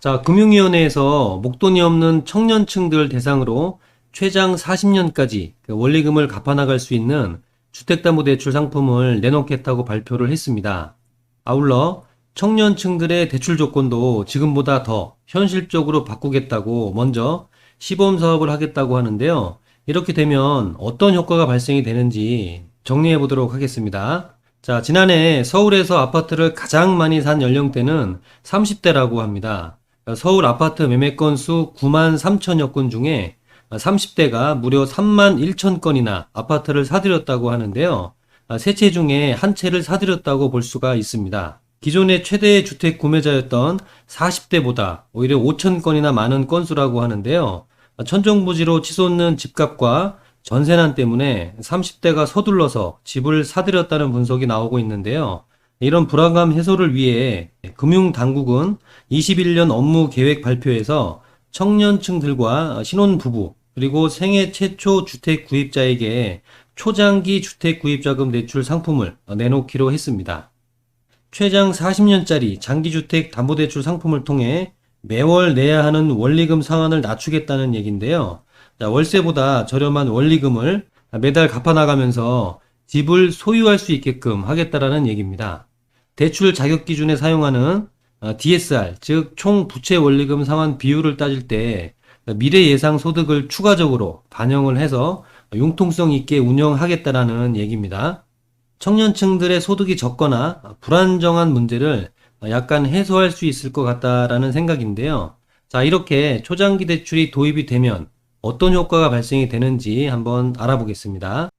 자, 금융위원회에서 목돈이 없는 청년층들 대상으로 최장 40년까지 원리금을 갚아나갈 수 있는 주택담보대출 상품을 내놓겠다고 발표를 했습니다. 아울러 청년층들의 대출 조건도 지금보다 더 현실적으로 바꾸겠다고 먼저 시범 사업을 하겠다고 하는데요. 이렇게 되면 어떤 효과가 발생이 되는지 정리해 보도록 하겠습니다. 자, 지난해 서울에서 아파트를 가장 많이 산 연령대는 30대라고 합니다. 서울 아파트 매매 건수 9만 3천여 건 중에 30대가 무려 3만 1천 건이나 아파트를 사들였다고 하는데요. 세 채 중에 한 채를 사들였다고 볼 수가 있습니다. 기존의 최대 주택 구매자였던 40대보다 오히려 5천 건이나 많은 건수라고 하는데요. 천정부지로 치솟는 집값과 전세난 때문에 30대가 서둘러서 집을 사들였다는 분석이 나오고 있는데요. 이런 불안감 해소를 위해 금융당국은 21년 업무 계획 발표에서 청년층들과 신혼부부 그리고 생애 최초 주택 구입자에게 초장기 주택 구입자금 대출 상품을 내놓기로 했습니다. 최장 40년짜리 장기주택 담보대출 상품을 통해 매월 내야 하는 원리금 상환을 낮추겠다는 얘기인데요. 자, 월세보다 저렴한 원리금을 매달 갚아나가면서 집을 소유할 수 있게끔 하겠다라는 얘기입니다. 대출 자격 기준에 사용하는 DSR, 즉 총 부채 원리금 상환 비율을 따질 때 미래 예상 소득을 추가적으로 반영을 해서 융통성 있게 운영하겠다라는 얘기입니다. 청년층들의 소득이 적거나 불안정한 문제를 약간 해소할 수 있을 것 같다라는 생각인데요. 자, 이렇게 초장기 대출이 도입이 되면 어떤 효과가 발생이 되는지 한번 알아보겠습니다.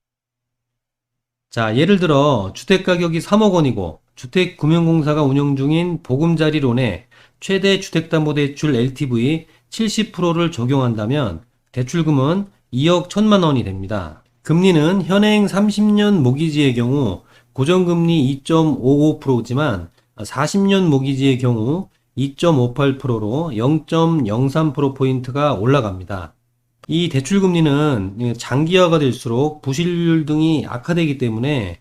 자, 예를 들어 주택가격이 3억 원이고 주택금융공사가 운영 중인 보금자리론에 최대 주택담보대출 LTV 70%를 적용한다면 대출금은 2억 1천만 원이 됩니다. 금리는 현행 30년 모기지의 경우 고정금리 2.55%지만 40년 모기지의 경우 2.58%로 0.03%포인트가 올라갑니다. 이 대출금리는 장기화가 될수록 부실률 등이 악화되기 때문에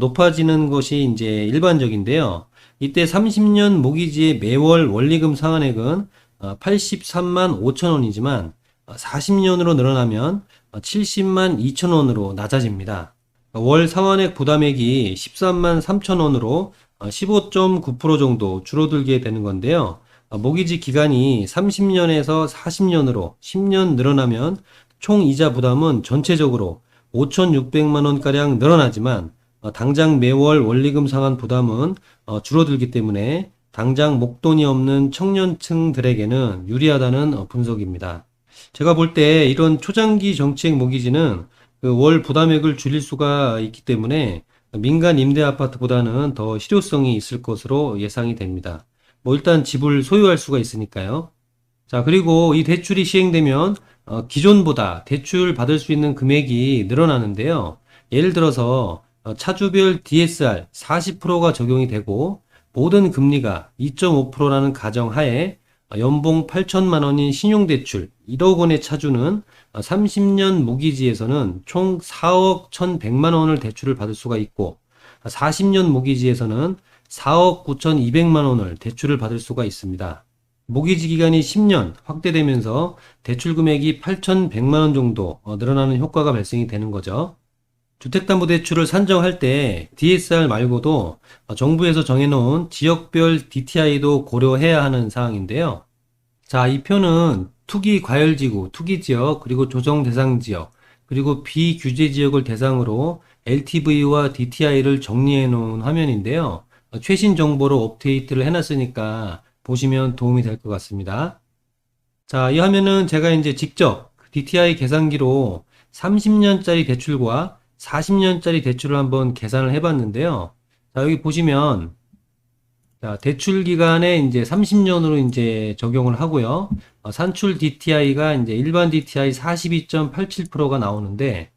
높아지는 것이 이제 일반적인데요. 이때 30년 모기지의 매월 원리금 상환액은 83만 5천 원이지만 40년으로 늘어나면 70만 2천 원으로 낮아집니다. 월 상환액 부담액이 13만 3천 원으로 15.9% 정도 줄어들게 되는 건데요. 모기지 기간이 30년에서 40년으로 10년 늘어나면 총 이자 부담은 전체적으로 5,600만 원가량 늘어나지만 당장 매월 원리금 상환 부담은 줄어들기 때문에 당장 목돈이 없는 청년층들에게는 유리하다는 분석입니다. 제가 볼 때 이런 초장기 정책 모기지는 그 월 부담액을 줄일 수가 있기 때문에 민간 임대 아파트보다는 더 실효성이 있을 것으로 예상이 됩니다. 뭐 일단 집을 소유할 수가 있으니까요. 자, 그리고 이 대출이 시행되면 기존보다 대출 받을 수 있는 금액이 늘어나는데요. 예를 들어서 차주별 DSR 40%가 적용이 되고 모든 금리가 2.5%라는 가정하에 연봉 8천만 원인 신용대출 1억 원의 차주는 30년 모기지에서는 총 4억 1,100만 원을 대출을 받을 수가 있고 40년 모기지에서는 4억 9,200만 원을 대출을 받을 수가 있습니다. 모기지 기간이 10년 확대되면서 대출 금액이 8,100만 원 정도 늘어나는 효과가 발생이 되는 거죠. 주택담보대출을 산정할 때 DSR 말고도 정부에서 정해놓은 지역별 DTI도 고려해야 하는 사항인데요. 자, 이 표는 투기 과열지구, 투기지역, 그리고 조정대상지역, 그리고 비규제지역을 대상으로 LTV와 DTI를 정리해 놓은 화면인데요. 최신 정보로 업데이트를 해놨으니까 보시면 도움이 될 것 같습니다. 자, 이 화면은 제가 이제 직접 DTI 계산기로 30년짜리 대출과 40년짜리 대출을 한번 계산을 해봤는데요. 자, 여기 보시면, 자, 대출 기간에 이제 30년으로 이제 적용을 하고요. 산출 DTI가 이제 일반 DTI 42.87%가 나오는데,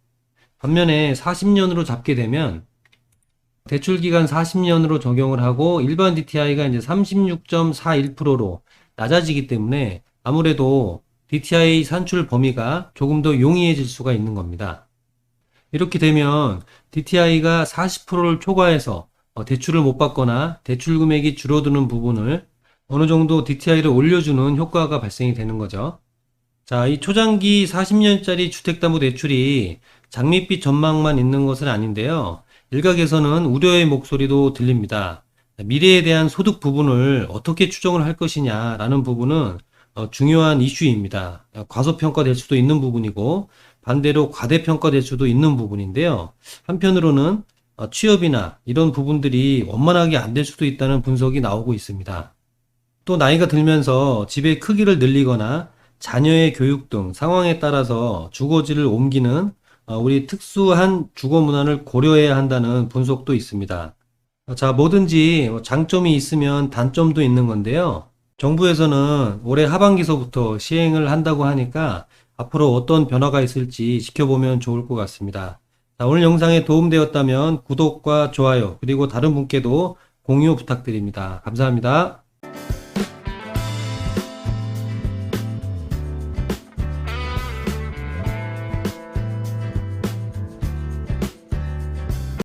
반면에 40년으로 잡게 되면, 대출 기간 40년으로 적용을 하고, 일반 DTI가 이제 36.41%로 낮아지기 때문에, 아무래도 DTI 산출 범위가 조금 더 용이해질 수가 있는 겁니다. 이렇게 되면 DTI가 40%를 초과해서 대출을 못 받거나 대출 금액이 줄어드는 부분을 어느 정도 DTI를 올려주는 효과가 발생이 되는 거죠. 자, 이 초장기 40년짜리 주택담보대출이 장밋빛 전망만 있는 것은 아닌데요. 일각에서는 우려의 목소리도 들립니다. 미래에 대한 소득 부분을 어떻게 추정을 할 것이냐라는 부분은 중요한 이슈입니다. 과소평가될 수도 있는 부분이고 반대로 과대평가될 수도 있는 부분인데요. 한편으로는 취업이나 이런 부분들이 원만하게 안 될 수도 있다는 분석이 나오고 있습니다. 또 나이가 들면서 집의 크기를 늘리거나 자녀의 교육 등 상황에 따라서 주거지를 옮기는 우리 특수한 주거 문화를 고려해야 한다는 분석도 있습니다. 자, 뭐든지 장점이 있으면 단점도 있는 건데요. 정부에서는 올해 하반기서부터 시행을 한다고 하니까 앞으로 어떤 변화가 있을지 지켜보면 좋을 것 같습니다. 자, 오늘 영상에 도움되었다면 구독과 좋아요, 그리고 다른 분께도 공유 부탁드립니다. 감사합니다.